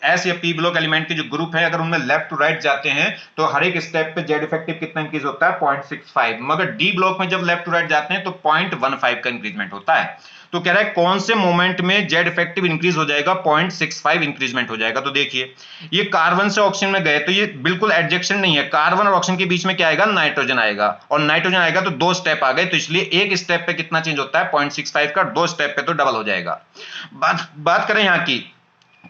एस या पी ब्लॉक एलिमेंट के जो ग्रुप है अगर उनमें लेफ्ट टू राइट जाते हैं तो हर एक स्टेप पे जेड इफेक्टिव कितना इंक्रीज होता है 0.65, मगर डी ब्लॉक में जब लेफ्ट टू राइट जाते हैं तो 0.15 का इंक्रीजमेंट होता है। तो कह रहा है कौन से मोमेंट में जेड इफेक्टिव इंक्रीज हो जाएगा 0.65 इंक्रीजमेंट हो जाएगा। तो देखिए ये कार्बन से ऑक्सीजन में गए तो ये बिल्कुल एडजेक्शन नहीं है, कार्बन और ऑक्सीजन के बीच में क्या आएगा नाइट्रोजन आएगा, और नाइट्रोजन आएगा तो दो स्टेप आ गए, तो इसलिए एक स्टेप पे कितना चेंज होता है 0.65 का, दो स्टेप पे तो डबल हो जाएगा। बात करें यहां की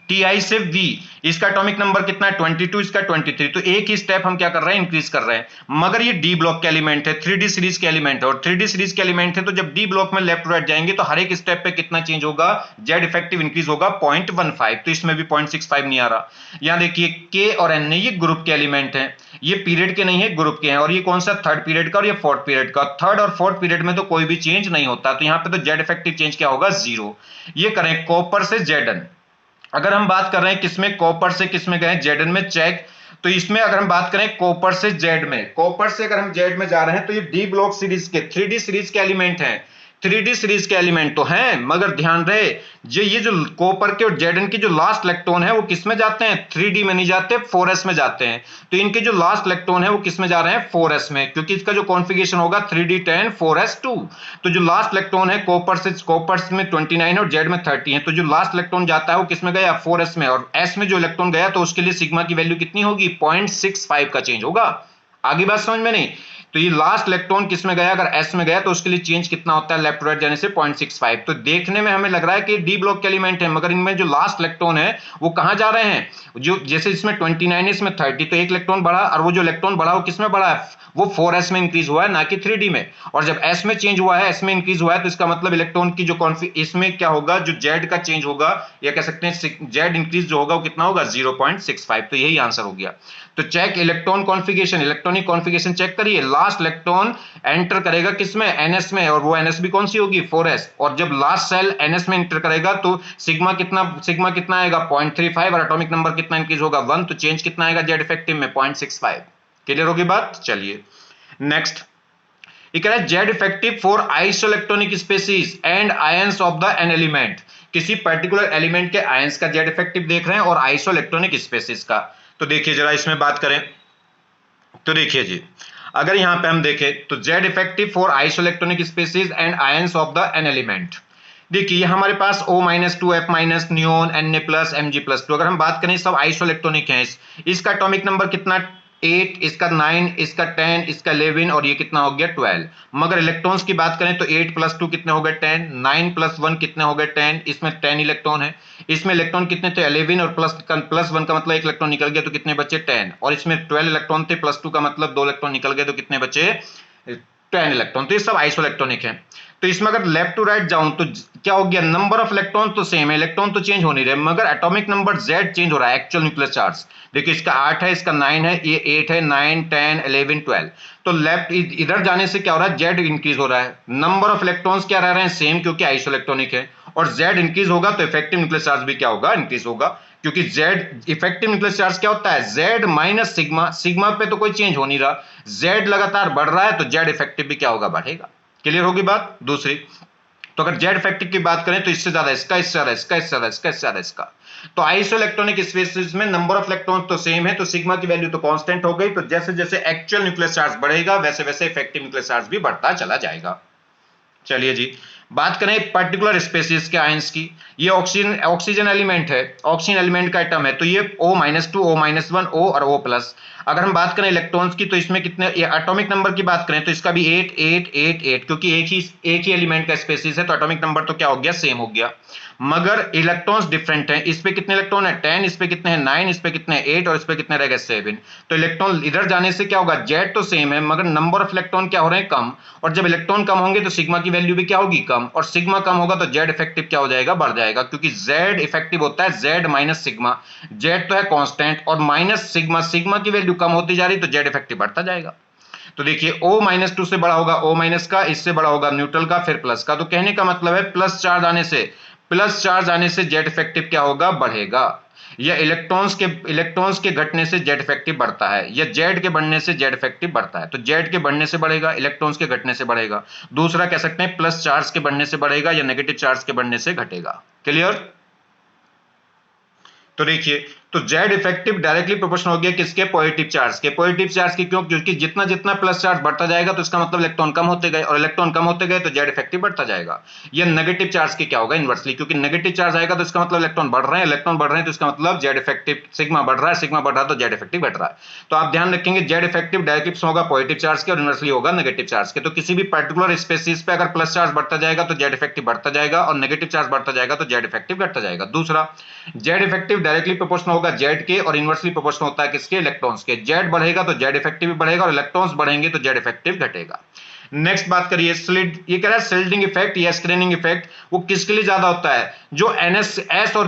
Ti से V, इसका एटॉमिक नंबर कितना है 22, इसका 23, तो एक ही स्टेप हम क्या कर रहे हैं इंक्रीज कर रहे हैं, मगर ये डी ब्लॉक के एलिमेंट है 3D सीरीज के एलिमेंट है, और 3D सीरीज के एलिमेंट है तो जब डी ब्लॉक में लेफ्ट राइट जाएंगे तो हर एक स्टेप पे कितना चेंज होगा जेड इफेक्टिव इंक्रीज होगा 0.15, तो इसमें भी 0.65 नहीं आ रहा। यहां देखिए K और N ये ग्रुप के एलिमेंट है, ये पीरियड के नहीं है ग्रुप के हैं, और ये कौन सा थर्ड पीरियड का और ये फोर्थ पीरियड का, थर्ड और फोर्थ पीरियड में तो कोई भी चेंज नहीं होता, तो यहां पे तो जेड इफेक्टिव चेंज क्या होगा 0। ये करें कॉपर से जेडन, अगर हम बात कर रहे हैं किसमें कॉपर से किसमें गए जेडन में चेक, तो इसमें अगर हम बात करें कॉपर से जेड में, कॉपर से अगर हम जेड में जा रहे हैं तो ये डी ब्लॉक सीरीज के 3D सीरीज के एलिमेंट हैं, 3D सीरीज के एलिमेंट तो हैं, मगर ध्यान रहे ये जो कॉपर के और जेडन की जो लास्ट इलेक्ट्रॉन है वो किस में जाते हैं, 3D में नहीं जाते, 4s में जाते हैं। तो इनके जो लास्ट इलेक्ट्रॉन है वो किस में जा रहे हैं, 4s में, क्योंकि इसका जो कॉन्फ़िगरेशन होगा 3D10 4s2। तो जो लास्ट इलेक्ट्रॉन है कॉपर में 29 और जेड में 30 है, तो जो लास्ट इलेक्ट्रॉन जाता है वो किस में गया, 4s में, और s में जो इलेक्ट्रॉन गया तो उसके लिए सिग्मा की वैल्यू कितनी होगी, 0.65 का चेंज होगा। आगे बात समझ में नहीं, तो ये लास्ट इलेक्ट्रॉन किस में गया, अगर s में गया तो उसके लिए चेंज कितना होता है लेफ्ट टू राइट जाने से, 0.65। तो देखने में हमें लग रहा है कि डी ब्लॉक के एलिमेंट है, मगर इनमें जो लास्ट इलेक्ट्रॉन है वो कहां जा रहे हैं, जो जैसे इसमें 29 है इसमें 30, तो एक इलेक्ट्रॉन बढ़ा, और वो जो इलेक्ट्रॉन बढ़ा वो किस में बढ़ा है, वो 4s में इंक्रीज हुआ है, ना कि 3D में। और जब s में चेंज हुआ है, s में इंक्रीज हुआ है, तो इसका मतलब इलेक्ट्रॉन की जो इसमें क्या होगा, जो z का चेंज होगा, या कह सकते हैं z इंक्रीज जो होगा वो कितना होगा, 0.65। तो यही आंसर हो गया। तो check electron configuration, electronic configuration check करिए, लास्ट इलेक्ट्रॉन एंटर करेगा किसमें, ns में, और वो ns भी कौन सी होगी, 4s, और जब लास्ट सेल ns में एंटर करेगा तो सिग्मा कितना आएगा, 0.35, और एटॉमिक नंबर कितना इंक्रीज होगा, 1, तो चेंज कितना आएगा जेड इफेक्टिव में, 0.65। क्लियर होगी बात। चलिए नेक्स्ट, ये कह रहा है Z effective for isoelectronic species and ions of the an element, किसी पर्टिकुलर एलिमेंट के आयंस का जेड इफेक्टिव देख रहे हैं और आइसोइलेक्ट्रॉनिक स्पेसीज का। तो देखिए जरा इसमें बात करें तो देखिए जी, अगर यहां पे हम देखें तो Z effective for isoelectronic species and ions of the an element, देखिए ये हमारे पास O-2 F-, neon, Na+, Mg+, तो अगर हम बात करें सब आइसोइलेक्ट्रॉनिक हैं, इसका एटॉमिक नंबर कितना, 8, इसका 9, इसका 10, इसका 11, और ये कितना हो गया 12। मगर इलेक्ट्रॉन्स की बात करें तो 8 + 2 कितने हो गए 10, 9 + 1 कितने हो गए 10, इसमें 10 इलेक्ट्रॉन है, इसमें इलेक्ट्रॉन कितने थे 11, और प्लस 1 का मतलब एक इलेक्ट्रॉन निकल गया तो कितने बचे 10, और इसमें 12 इलेक्ट्रॉन थे, +2 का मतलब 2 इलेक्ट्रॉन निकल गए तो कितने बचे 10 इलेक्ट्रॉन। तो ये सब आइसोइलेक्ट्रॉनिक है। तो इसमें अगर लेफ्ट टू राइट जाऊं तो क्या हो गया, नंबर ऑफ इलेक्ट्रॉन तो सेम है, इलेक्ट्रॉन तो चेंज हो नहीं रहे, मगर एटॉमिक नंबर Z चेंज हो रहा है, एक्चुअल न्यूक्लियर चार्ज। देखिए इसका 8 है, इसका 9 है, ये 8 है, 9, 10, 11, 12। तो लेफ्ट इधर जाने से क्या हो रहा है, Z इंक्रीज हो रहा है, नंबर ऑफ इलेक्ट्रॉन्स क्या रह रहे हैं सेम, क्योंकि आइसोइलेक्ट्रॉनिक है, और Z इंक्रीज होगा तो इफेक्टिव न्यूक्लियर चार्ज भी क्या होगा, इंक्रीज होगा, क्योंकि Z इफेक्टिव न्यूक्लियर चार्ज क्या होता है, Z माइनस सिग्मा, सिग्मा पे तो कोई चेंज हो नहीं रहा, Z लगातार बढ़ रहा है तो Z इफेक्टिव भी क्या होगा, बढ़ेगा। क्लियर होगी बात। दूसरी, तो अगर जेड इफेक्टिव की बात करें तो इससे ज्यादा इसका, इससे ज्यादा इसका, इससे ज्यादा इसका, इससे ज्यादा इसका। तो आइसोइलेक्ट्रॉनिक स्पेसीज में नंबर ऑफ इलेक्ट्रॉन तो सेम है, तो सिग्मा की वैल्यू तो कांस्टेंट हो गई, तो जैसे जैसे एक्चुअल न्यूक्लियर चार्ज बढ़ेगा वैसे वैसे इफेक्टिव न्यूक्लियर चार्ज भी बढ़ता चला जाएगा। चलिए जी, बात करें पर्टिकुलर स्पेसीज के आयंस की, ये ऑक्सीजन एलिमेंट है, ऑक्सीजन एलिमेंट का एटम है, तो ये O-2, O-1, O और O+। अगर हम बात करें इलेक्ट्रॉन्स की तो इसमें कितने, ये एटॉमिक नंबर की बात करें तो इसका भी 8, 8, 8, 8, क्योंकि एक ही एलिमेंट का स्पेसीज है, तो एटॉमिक नंबर तो क्या हो गया, सेम हो गया, मगर इलेक्ट्रॉन्स डिफरेंट हैं। इस पे कितने इलेक्ट्रॉन है 10, इस पे कितने हैं 9, इस पे कितने हैं 8, और इस पे कितने रह गए 7। तो इलेक्ट्रॉन इधर जाने से क्या होगा, जेड तो सेम है मगर नंबर ऑफ इलेक्ट्रॉन क्या हो रहे हैं, कम, और जब इलेक्ट्रॉन कम होंगे तो सिग्मा की वैल्यू भी क्या होगी, कम, और सिग्मा कम होगा तो जेड इफेक्टिव क्या हो जाएगा, बढ़ जाएगा, क्योंकि जेड इफेक्टिव होता है जेड माइनस सिग्मा, जेड तो है कांस्टेंट, और माइनस सिग्मा, सिग्मा की वैल्यू कम होती जा रही तो जेड इफेक्टिव बढ़ता जाएगा। तो देखिए O-2 से बड़ा होगा O- का, इससे बड़ा होगा न्यूट्रल का, फिर प्लस का, तो कहने का मतलब है प्लस चार्ज आने से जेड इफेक्टिव क्या होगा, बढ़ेगा, या इलेक्ट्रॉन्स के घटने से जेड इफेक्टिव बढ़ता है, या जेड के बढ़ने से जेड इफेक्टिव बढ़ता है। तो जेड के बढ़ने से बढ़ेगा, इलेक्ट्रॉन्स के घटने से बढ़ेगा। दूसरा कह सकते हैं प्लस चार्ज के बढ़ने से बढ़ेगा या नेगेटिव चार्ज के बढ़ने से घटेगा। क्लियर। तो देखिए, तो जेड इफेक्टिव डायरेक्टली प्रोपोर्शनल हो गया किसके, पॉजिटिव चार्ज के। पॉजिटिव चार्ज की क्यों, क्योंकि जितना जितना प्लस चार्ज बढ़ता जाएगा तो इसका मतलब इलेक्ट्रॉन कम होते गए, और इलेक्ट्रॉन कम होते गए तो जेड इफेक्टिव बढ़ता जाएगा। ये नेगेटिव चार्ज की क्या होगा, इनवर्सली, क्योंकि नेगेटिव चार्ज आएगा तो इसका मतलब इलेक्ट्रॉन बढ़ रहे हैं, इलेक्ट्रॉन बढ़ रहे हैं तो इसका मतलब जेड इफेक्टिव, सिग्मा बढ़ रहा है, सिग्मा बढ़ रहा है तो जेड इफेक्टिव घट रहा है। तो आप ध्यान रखेंगे जेड इफेक्टिव डायरेक्टली होगा पॉजिटिव चार्ज के और इनवर्सली होगा नेगेटिव चार्ज के। तो किसी भी पर्टिकुलर स्पेसीज पे अगर प्लस चार्ज बढ़ता जाएगा तो जेड इफेक्टिव बढ़ता जाएगा, और नेगेटिव चार्ज बढ़ता जाएगा तो जेड इफेक्टिव घटता जाएगा। दूसरा, जेड इफेक्टिव डायरेक्टली प्रोपोर्शनल होगा जेड के, और इनवर्सली प्रोपोर्शनल होता है किसके, इलेक्ट्रॉन्स के। जेड बढ़ेगा तो जेड इफेक्टिव भी बढ़ेगा, और इलेक्ट्रॉन्स बढ़ेंगे तो जेड इफेक्टिव घटेगा। नेक्स्ट बात करिए, ये कह रहा है सिल्डिंग इफेक्ट या स्क्रीनिंग इफेक्ट, वो किसके लिए ज्यादा होता है, जो एस और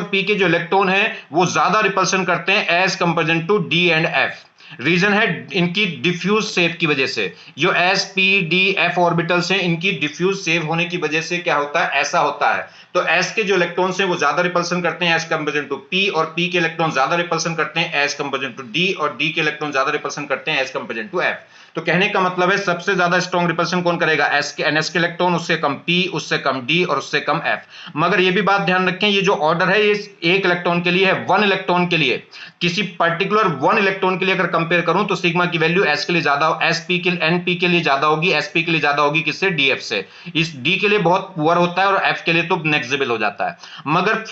पी के जो इलेक्ट्रॉन है वो ज्यादा रिपल्शन करते हैं as comparison to d and f. Reason है इनकी डिफ्यूज शेप की वजह से। जो s p d f orbitals हैं इनकी डिफ्यूज शेप होने की वजह से क्या होता है, ऐसा होता है। तो एस के जो इलेक्ट्रॉन्स हैं वो ज्यादा रिपल्सन करते हैं एज कंपेयर टू पी, और पी के इलेक्ट्रॉन ज्यादा रिपल्सन करते हैं एज कंपेयर टू डी, और डी के इलेक्ट्रॉन ज्यादा रिपल्सन करते हैं एज कंपेयर टू एफ। तो कहने का मतलब है सबसे ज्यादा स्ट्रॉन्ग रिपल्सन कौन करेगा, एस के एनएस के इलेक्ट्रॉन, उससे कम पी, उससे कम डी और उससे कम एफ। मगर ये भी बात ध्यान रखें ये जो ऑर्डर है ये एक इलेक्ट्रॉन के लिए है, वन इलेक्ट्रॉन के लिए, किसी पर्टिकुलर वन इलेक्ट्रॉन के लिए अगर कंपेयर करूं तो सिग्मा की वैल्यू एस के लिए ज्यादा, एस पी के एनपी के लिए ज्यादा होगी, एसपी के लिए ज्यादा होगी, किससे, डीएफ से। इस डी के लिए बहुत पुअर होता है और एफ के लिए तो नेग्लिजिबल हो जाता है। मगर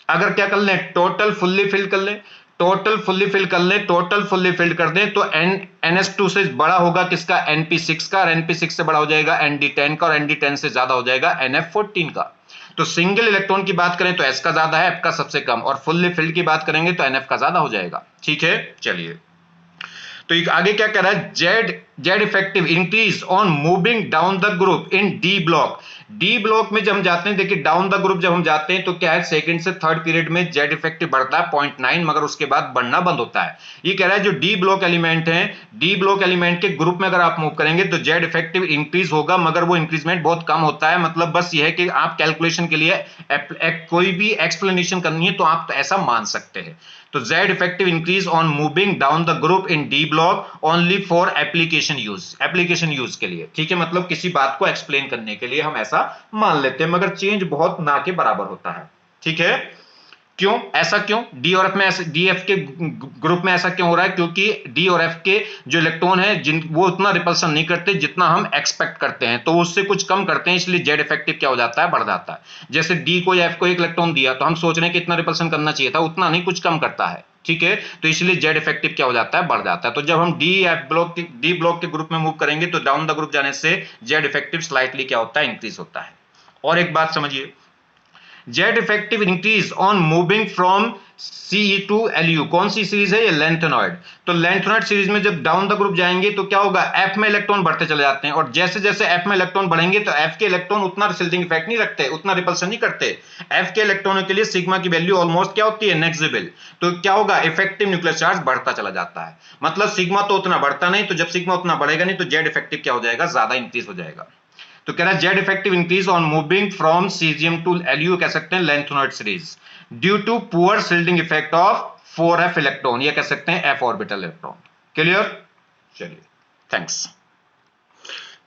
अगर क्या कर लें, टोटल फुल्ली फिल कर लें, टोटल फुल्ली फिल कर लें, टोटल फुल्ली फिल कर दें तो NS2 से बड़ा होगा किसका, NP6 का, और NP6 से बड़ा हो जाएगा ND10 का, और ND10 से ज्यादा हो जाएगा NF14 का। तो सिंगल इलेक्ट्रॉन की बात करें तो S का ज्यादा है, F का सबसे कम, और फुल्ली फिल्ड की बात करेंगे तो NF का ज्यादा हो जाएगा। ठीक है, चलिए तो आगे क्या कह रहा है, Z effective increase on moving down the group in d block. D block में जब हम जाते हैं, देखिए डाउन द ग्रुप जब हम जाते हैं तो क्या है, सेकंड से थर्ड पीरियड में जेड इफेक्टिव बढ़ता है 0.9, मगर उसके बाद बढ़ना बंद होता है। ये कह रहा है जो डी ब्लॉक एलिमेंट है, डी ब्लॉक एलिमेंट के ग्रुप में अगर आप मूव करेंगे तो जेड इफेक्टिव इंक्रीज होगा, मगर वो इंक्रीजमेंट बहुत कम होता है। मतलब बस ये है कि आप कैलकुलेशन के लिए कोई भी एक्सप्लेनेशन करनी है तो आप तो ऐसा मान सकते हैं। तो Z effective increase on moving down the group in D block only for application use के लिए। ठीक है, मतलब किसी बात को एक्सप्लेन करने के लिए हम ऐसा मान लेते हैं, मगर चेंज बहुत ना के बराबर होता है। ठीक है, क्यों ऐसा, क्यों डी और एफ में ऐसे, डी एफ के ग्रुप में ऐसा क्यों हो रहा है, क्योंकि डी और एफ के जो इलेक्ट्रॉन है जिन वो उतना रिपल्सन नहीं करते जितना हम एक्सपेक्ट करते हैं, तो उससे कुछ कम करते हैं, इसलिए जेड इफेक्टिव क्या हो जाता है, बढ़ जाता है। जैसे डी को या एफ को एक इलेक्ट्रॉन दिया तो हम सोच रहे हैं कि इतना रिपल्सन करना चाहिए था, उतना नहीं, कुछ कम करता है। ठीक है, तो इसलिए जेड इफेक्टिव क्या हो जाता है, बढ़ जाता है। तो जब हम डी ब्लॉक के ग्रुप में मूव करेंगे तो डाउन द ग्रुप जाने से जेड इफेक्टिव स्लाइटली क्या होता है, इंक्रीज होता है। और एक बात समझिए, Z effective increase on moving from Ce to Lu। कौन सी सीरीज है ये, लेंथेनॉइड। तो लेंथेनॉइड सीरीज में जब डाउन द ग्रुप जाएंगे तो क्या होगा, एफ में इलेक्ट्रॉन बढ़ते चले जाते हैं, और जैसे जैसे एफ में इलेक्ट्रॉन बढ़ेंगे तो एफ के इलेक्ट्रॉन उतना रिसल्टिंग इफेक्ट नहीं रखते, उतना रिपल्सन नहीं करते। एफ के इलेक्ट्रॉनों के लिए सिग्मा की वैल्यू ऑलमोस्ट क्या होती है, नेग्लिजिबल। तो क्या होगा, इफेक्टिव न्यूक्लियर चार्ज बढ़ता चला जाता है। मतलब सिग्मा तो उतना बढ़ता नहीं, तो जब सिग्मा उतना बढ़ेगा नहीं तो जेड इफेक्टिव क्या हो जाएगा, ज्यादा इंक्रीज हो जाएगा। तो कह रहा है Z effective increase on moving from caesium to Lu, कह सकते हैं lanthanoid series, due to poor shielding effect of 4f electron, ये कह सकते हैं f ऑर्बिटल इलेक्ट्रॉन। क्लियर, चलिए थैंक्स।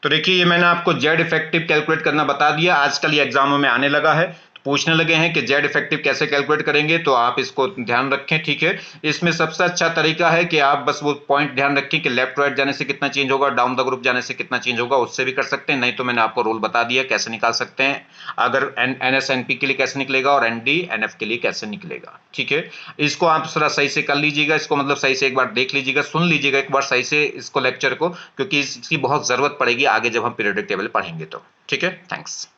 तो देखिए ये मैंने आपको जेड इफेक्टिव कैलकुलेट करना बता दिया, आजकल ये एग्जामों में आने लगा है, पूछने लगे हैं कि जेड इफेक्टिव कैसे कैलकुलेट करेंगे, तो आप इसको ध्यान रखें। ठीक है, इसमें सबसे अच्छा तरीका है कि आप बस वो पॉइंट ध्यान रखें कि लेफ्ट राइट जाने से कितना चेंज होगा, डाउन द ग्रुप जाने से कितना चेंज होगा, उससे भी कर सकते हैं। नहीं तो मैंने आपको रूल बता दिया कैसे निकाल सकते हैं, अगर NS NP के लिए कैसे निकलेगा और ND NF के लिए कैसे निकलेगा। ठीक है, इसको आप थोड़ा सही से कर लीजिएगा, इसको मतलब सही से एक बार देख लीजिएगा, सुन लीजिएगा एक बार सही से इसको लेक्चर को, क्योंकि इसकी बहुत जरूरत पड़ेगी आगे जब हम पीरियोडिक टेबल पढ़ेंगे तो। ठीक है, थैंक्स।